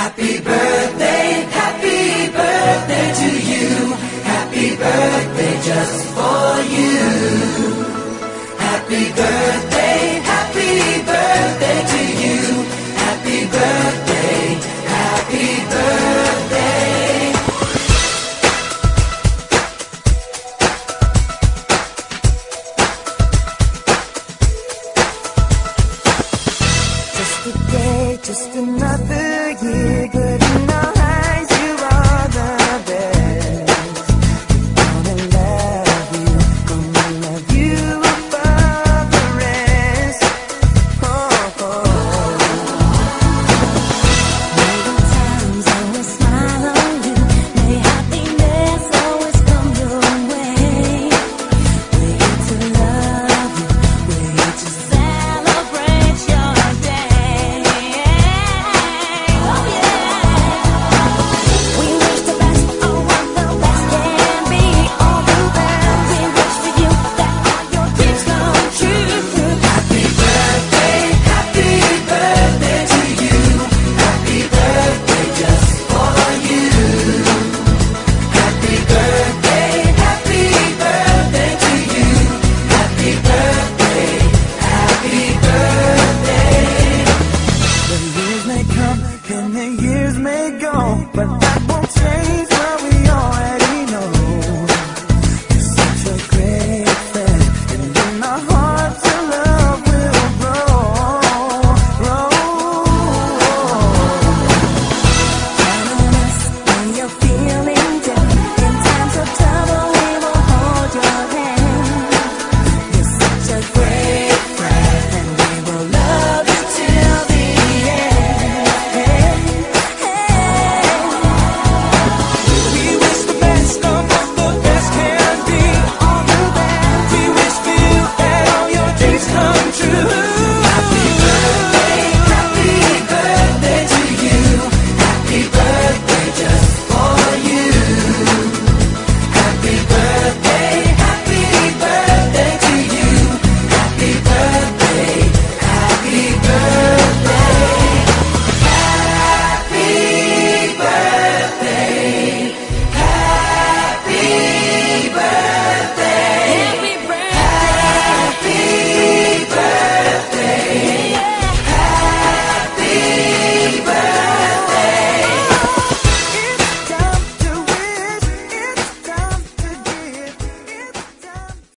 happy birthday to you. Happy birthday just for you. Happy birthday to you. Happy birthday, happy birthday. Just a day, just another year, good in our eyes, you are the best. Gonna love you above the rest. Oh, oh. May the times always smile on you, may happiness always come your way. We're here to love you, we're here to celebrate your day. Oh yeah. We wish the best for what the best can be. All the best. We wish for you that all your dreams come true. Happy birthday to you. Happy birthday just for you. Happy birthday to you. Happy birthday, happy birthday. The years may come and the years may go, but that won't change.